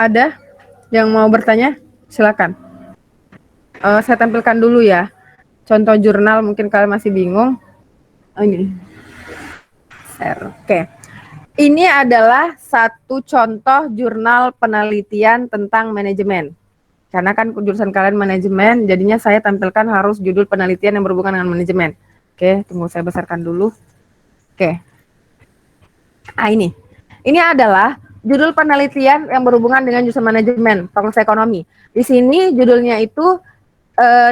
Ada yang mau bertanya? Silakan. Saya tampilkan dulu ya. Contoh jurnal, mungkin kalian masih bingung. Ini. Share. Oke. Ini adalah satu contoh jurnal penelitian tentang manajemen. Karena kan jurusan kalian manajemen, jadinya saya tampilkan harus judul penelitian yang berhubungan dengan manajemen. Oke, tunggu saya besarkan dulu. Oke. Nah, ini. Ini adalah judul penelitian yang berhubungan dengan jurusan manajemen, Fakultas Ekonomi. Di sini judulnya itu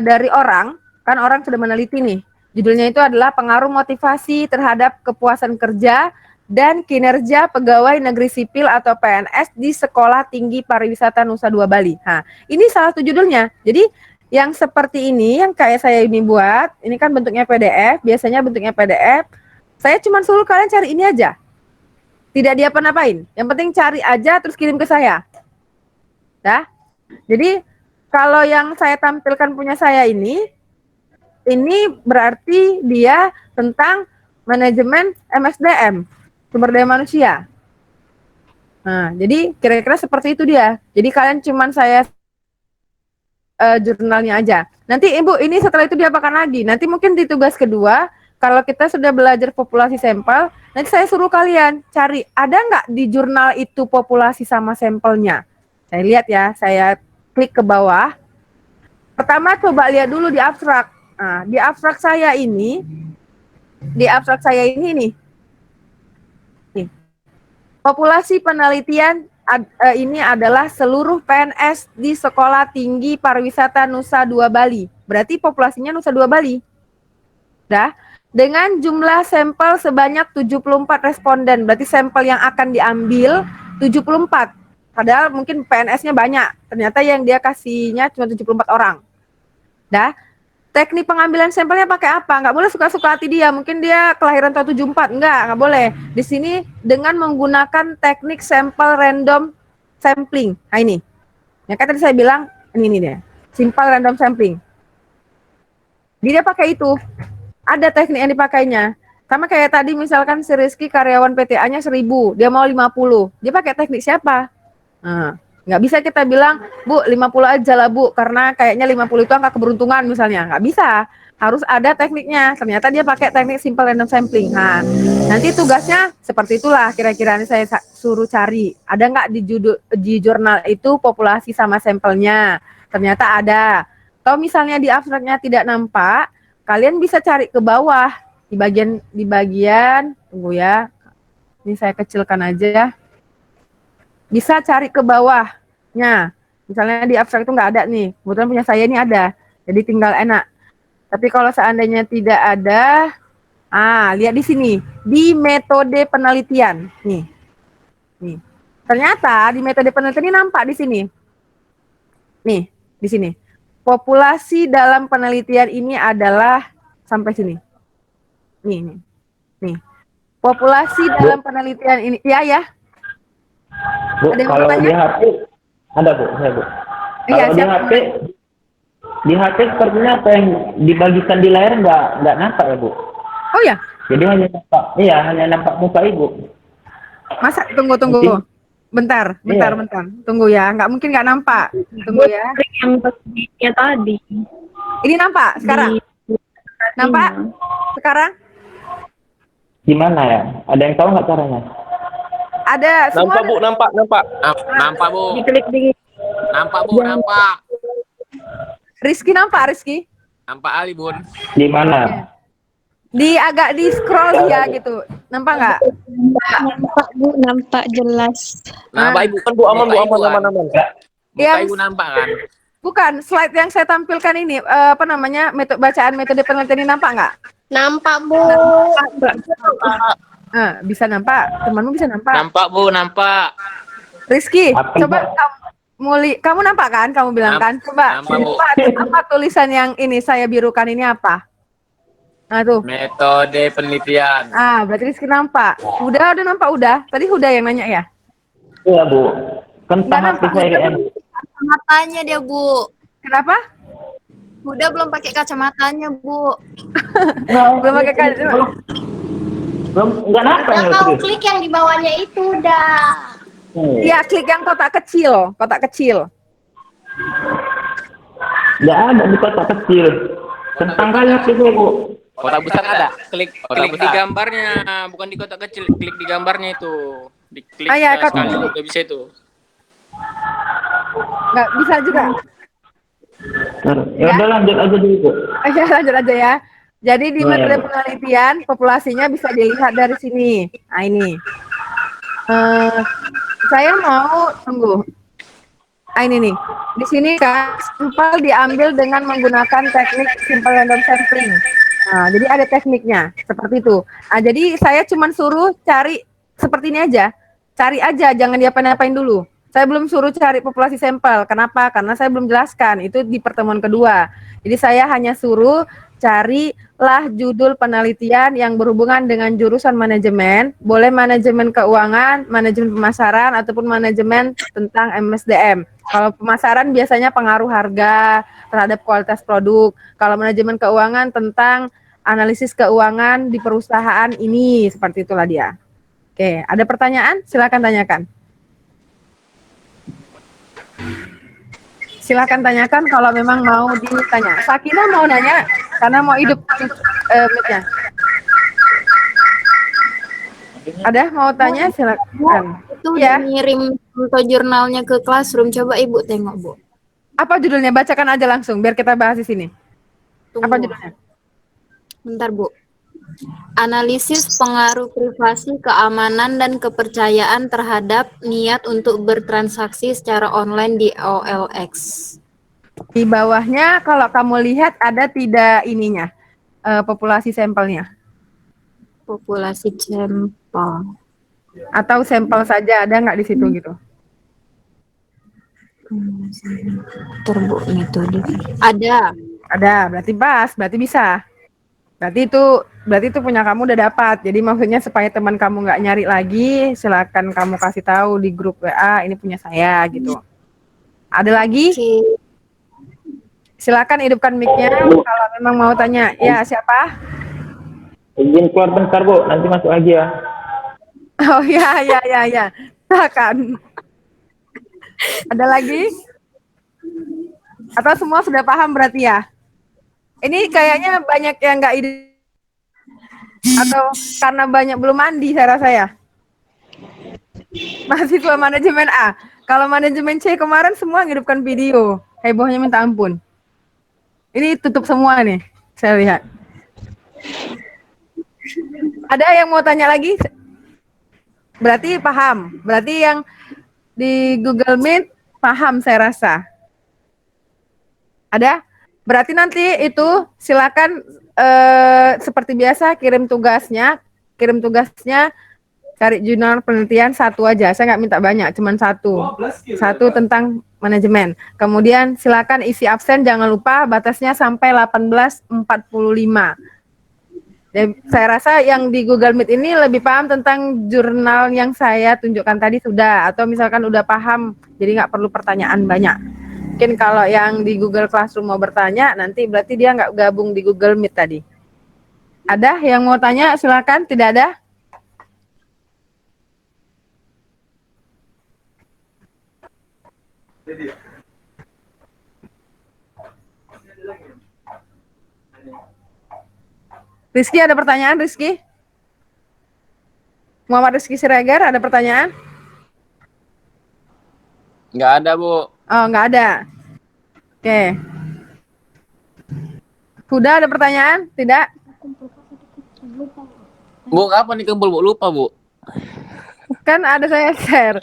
dari orang, kan orang sudah meneliti nih. Judulnya itu adalah pengaruh motivasi terhadap kepuasan kerja dan kinerja pegawai negeri sipil atau PNS di Sekolah Tinggi Pariwisata Nusa Dua Bali. Nah, ini salah satu judulnya. Jadi yang seperti ini, yang kayak saya ini buat, ini kan bentuknya PDF, biasanya bentuknya PDF. Saya cuma suruh kalian cari ini aja. Tidak diapa-apain. Yang penting cari aja terus kirim ke saya. Dah. Jadi kalau yang saya tampilkan punya saya ini berarti dia tentang manajemen MSDM, sumber daya manusia. Nah, jadi kira-kira seperti itu dia. Jadi kalian cuman saya jurnalnya aja. Nanti Ibu ini setelah itu diapakan lagi? Nanti mungkin di tugas kedua, kalau kita sudah belajar populasi sampel, nanti saya suruh kalian cari, ada nggak di jurnal itu populasi sama sampelnya? Saya lihat ya, saya klik ke bawah. Pertama coba lihat dulu di abstrak. Nah, di abstrak saya ini nih. Populasi penelitian ini adalah seluruh PNS di Sekolah Tinggi Pariwisata Nusa Dua Bali. Berarti populasinya Nusa Dua Bali. Dah. Dengan jumlah sampel sebanyak 74 responden. Berarti sampel yang akan diambil 74. Padahal mungkin PNS-nya banyak. Ternyata yang dia kasihnya cuma 74 orang. Dah. Teknik pengambilan sampelnya pakai apa? Nggak boleh suka-suka hati dia. Mungkin dia kelahiran tahun 74. Nggak boleh. Di sini dengan menggunakan teknik sampel random sampling. Nah ini. Ya kan tadi saya bilang, ini dia. Simple random sampling. Dia pakai itu. Ada teknik yang dipakainya. Sama kayak tadi misalkan si Rizky karyawan PTA-nya 1000. Dia mau 50. Dia pakai teknik siapa? Nah. Nggak bisa kita bilang, Bu, 50 aja lah, Bu, karena kayaknya 50 itu angka keberuntungan misalnya. Nggak bisa. Harus ada tekniknya. Ternyata dia pakai teknik simple random sampling. Nah, nanti tugasnya seperti itulah kira-kira ini saya suruh cari. Ada nggak di jurnal itu populasi sama sampelnya? Ternyata ada. Kalau misalnya di abstraknya tidak nampak, kalian bisa cari ke bawah. Di bagian, tunggu ya. Ini saya kecilkan aja ya. Bisa cari ke bawahnya. Misalnya di abstrak itu nggak ada nih. Kebetulan punya saya ini ada. Jadi tinggal enak. Tapi kalau seandainya tidak ada, lihat di sini. Di metode penelitian. Nih. Ternyata di metode penelitian ini nampak di sini. Nih, di sini. Populasi dalam penelitian ini adalah sampai sini. Nih. Populasi dalam penelitian ini, ya. Bu, kalau di HP ada Bu, saya Bu. Kalau di HP sepertinya apa yang dibagikan di layar nggak nampak ya Bu. Oh ya. Jadi hanya nampak muka Ibu. Masa tunggu. Bentar. Tunggu ya, nggak mungkin nggak nampak. Tunggu ya. Yang pastinya tadi. Ini nampak sekarang? Nampak? Sekarang? Gimana ya? Ada yang tahu nggak caranya? Ada. Nampak Bu, nampak. Nampak Bu. Diklik di. Nampak Bu, nampak. Rizky nampak, Rizky? Nampak Ali Bun. Di mana? Agak di scroll dia gitu. Nampak nggak? Nampak Bu, nampak jelas. Nampak Ibu kan Bu, aman. Yang Ibu nampak kan? Bukan, slide yang saya tampilkan ini bacaan metode penelitian ini nampak nggak? Nampak Bu. Bisa nampak, temanmu bisa nampak. Nampak Bu, nampak. Rizky, coba kamu nampak kan? Kamu bilang kan? Coba apa tulisan yang ini saya birukan ini apa? Nah tuh. Metode penelitian. Berarti Rizky nampak. Udah nampak udah. Tadi udah yang nanya ya? Iya Bu. Kan nampak saya kacamatanya dia Bu. Kenapa? Udah belum pakai kacamatanya Bu. Belum pakai kacamata. Belum nggak nampak ya. Kau klik yang di bawahnya itu udah. Iya, klik yang kotak kecil, kotak kecil. Nggak ada di kotak kecil. Tentang kayak itu, Bu. Kotak besar ada. Klik di gambarnya, bukan di kotak kecil. Klik di gambarnya itu. Diklik Ya, sekali udah bisa itu. Nggak bisa juga. Ya udah lanjut aja dulu, Bu. Ya, lanjut aja ya. Jadi di metode penelitian populasinya bisa dilihat dari sini. Nah ini. Saya mau tunggu. Nah ini nih. Di sini kan sampel diambil dengan menggunakan teknik simple random sampling. Nah, jadi ada tekniknya seperti itu. Nah, jadi saya cuma suruh cari seperti ini aja. Cari aja, jangan diapa-apain dulu. Saya belum suruh cari populasi sampel. Kenapa? Karena saya belum jelaskan. Itu di pertemuan kedua. Jadi saya hanya suruh carilah judul penelitian yang berhubungan dengan jurusan manajemen. Boleh manajemen keuangan, manajemen pemasaran, ataupun manajemen tentang MSDM. Kalau pemasaran biasanya pengaruh harga terhadap kualitas produk. Kalau manajemen keuangan tentang analisis keuangan di perusahaan ini. Seperti itulah dia. Oke, ada pertanyaan? Silakan tanyakan. Silakan tanyakan kalau memang mau ditanya. Sakina mau nanya karena mau hidup mic-nya. Ada mau tanya? Silakan. Itu udah ngirim foto jurnalnya ke classroom. Coba Ibu tengok, Bu. Apa judulnya? Bacakan aja langsung biar kita bahas di sini. Tunggu. Apa judulnya? Bentar, Bu. Analisis pengaruh privasi, keamanan, dan kepercayaan terhadap niat untuk bertransaksi secara online di OLX. Di bawahnya kalau kamu lihat ada tidak ininya, populasi sampelnya? Populasi sampel. Atau sampel saja, ada nggak di situ gitu? Terbu metode. Ada. Ada, berarti pas, berarti bisa. Berarti itu punya kamu udah dapat. Jadi maksudnya supaya teman kamu nggak nyari lagi, silakan kamu kasih tahu di grup WA ini punya saya gitu. Ada lagi? Silakan hidupkan mic-nya kalau memang mau tanya. Ya, siapa? Izin keluar bentar, Bu. Nanti masuk lagi ya. Oh ya. Silakan. Ada lagi? Atau semua sudah paham berarti ya? Ini kayaknya banyak yang nggak ide atau karena banyak belum mandi saya rasa ya. Mahasiswa manajemen A. Kalau manajemen C kemarin semua ngidupkan video. Hebohnya minta ampun. Ini tutup semua nih, saya lihat. Ada yang mau tanya lagi? Berarti paham. Berarti yang di Google Meet paham saya rasa. Ada? Berarti nanti itu silakan seperti biasa kirim tugasnya cari jurnal penelitian satu aja. Saya nggak minta banyak, cuma satu tentang manajemen. Kemudian silakan isi absen, jangan lupa batasnya sampai 18.45. Saya rasa yang di Google Meet ini lebih paham tentang jurnal yang saya tunjukkan tadi sudah, atau misalkan udah paham, jadi nggak perlu pertanyaan banyak. Mungkin kalau yang di Google Classroom mau bertanya, nanti berarti dia nggak gabung di Google Meet tadi. Ada yang mau tanya? Silakan. Tidak ada? Rizky, ada pertanyaan, Rizky? Muhammad Rizky Siregar, ada pertanyaan? Nggak ada, Bu. Oh, nggak ada. Oke. Sudah ada pertanyaan? Tidak? Bu, kapan nih kumpul, Bu? Lupa, Bu. Kan ada saya share.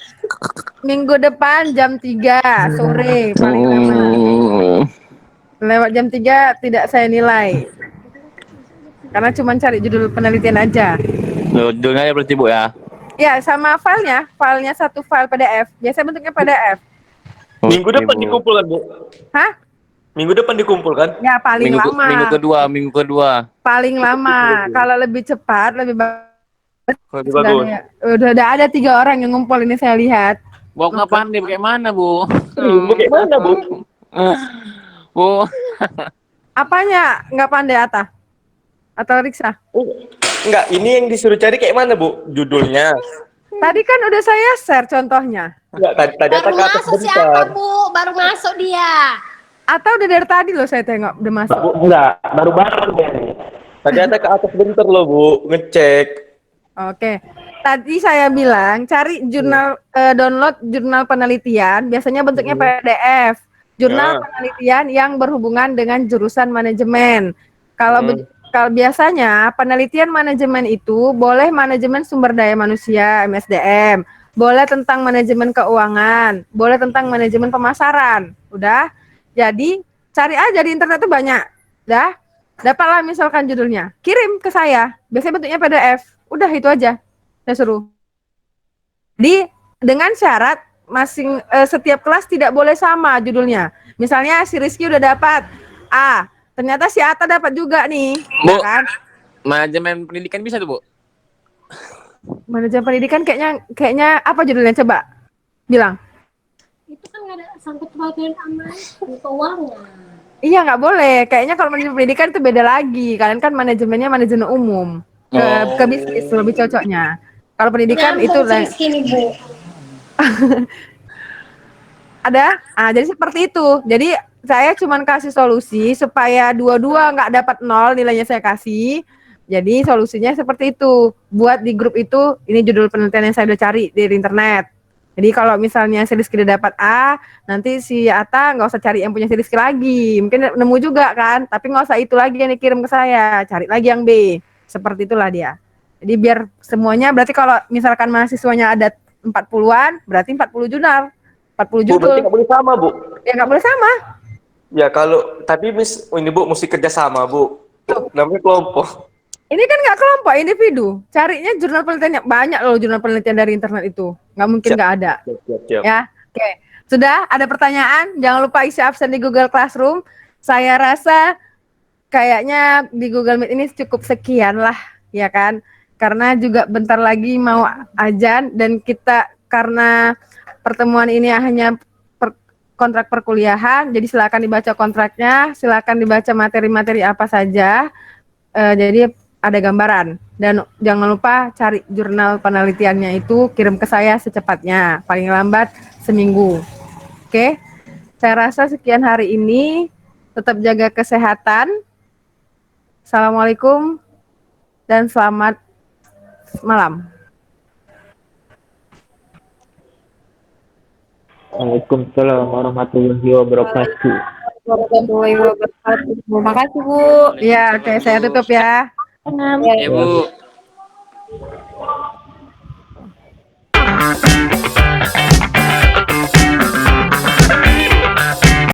Minggu depan jam 3 sore paling lama. Lewat jam 3 tidak saya nilai. Karena cuma cari judul penelitian aja. Judulnya ya berarti, Bu ya? Ya, sama filenya satu file PDF. Biasanya bentuknya PDF. Minggu depan dikumpulkan, Bu. Hah? Minggu depan dikumpulkan? Ya, paling lama. Minggu kedua. Paling lama. Kalau lebih cepat, lebih bagus. Udah ada 3 orang yang ngumpul ini saya lihat. Bu, kapan nih? Bagaimana, Bu? Bagaimana, Bu? Bu. Apanya nggak pandai Ata? Atau Riksa? Enggak, ini yang disuruh cari kayak mana, Bu? Judulnya. Tadi kan udah saya share contohnya. Enggak, tadi Baru Atta ke atas masuk siapa, bentar. Bu? Baru masuk dia. Atau udah dari tadi loh saya tengok udah masuk. Enggak, baru-baru dia nih. Tadi Atta ke atas bentar loh, Bu. Ngecek. Oke. Tadi saya bilang cari jurnal download jurnal penelitian, biasanya bentuknya PDF. Jurnal Ya. penelitian yang berhubungan dengan jurusan manajemen. Kalau biasanya penelitian manajemen itu boleh manajemen sumber daya manusia (MSDM), boleh tentang manajemen keuangan, boleh tentang manajemen pemasaran. Udah. Jadi cari aja di internet tuh banyak. Udah. Dapatlah misalkan judulnya, kirim ke saya. Biasanya bentuknya PDF. Udah itu aja. Saya suruh. Dengan syarat setiap kelas tidak boleh sama judulnya. Misalnya si Rizky udah dapat A, ternyata si Ata dapat juga nih. Bu, Ya kan? manajemen pendidikan bisa tuh, Bu? Manajemen pendidikan kayaknya apa judulnya coba? Bilang. Itu kan nggak ada sangkut pautnya sama keuangan. Iya nggak boleh. Kayaknya kalau manajemen pendidikan itu beda lagi. Kalian kan manajemennya manajemen umum. Ke bisnis lebih cocoknya. Kalau pendidikan itu Rizky nih, Bu. ada. Jadi seperti itu. Jadi saya cuma kasih solusi supaya dua-dua nggak dapat 0 nilainya saya kasih. Jadi solusinya seperti itu. Buat di grup itu, ini judul penelitian yang saya udah cari di internet. Jadi kalau misalnya si Rizky udah dapat A, nanti si Ata nggak usah cari yang punya si Rizky lagi. Mungkin nemu juga kan, tapi nggak usah itu lagi yang dikirim ke saya. Cari lagi yang B. Seperti itulah dia. Jadi biar semuanya, berarti kalau misalkan mahasiswanya ada 40-an, berarti 40 jurnal. 40 Bu, judul. berarti nggak boleh sama, Bu. Ya nggak boleh sama. Ya kalau, tapi ini Bu, mesti kerja sama, Bu. Namanya kelompok. Ini kan nggak kelompok, individu. Carinya jurnal penelitiannya. Banyak loh jurnal penelitian dari internet itu. Nggak mungkin nggak ada. Siap. Ya, oke. Sudah ada pertanyaan? Jangan lupa isi absen di Google Classroom. Saya rasa kayaknya di Google Meet ini cukup sekian lah, ya kan? Karena juga bentar lagi mau azan dan kita karena pertemuan ini hanya kontrak perkuliahan, jadi silakan dibaca kontraknya, silakan dibaca materi-materi apa saja. Jadi ada gambaran dan jangan lupa cari jurnal penelitiannya itu, kirim ke saya secepatnya, paling lambat seminggu. Oke, saya rasa sekian hari ini, tetap jaga kesehatan. Assalamualaikum dan selamat malam. Waalaikumsalam warahmatullahi wabarakatuh. Warahmatullahi wabarakatuh. Terima kasih, Bu. Ya, oke, saya tutup ya. Ya, Bu.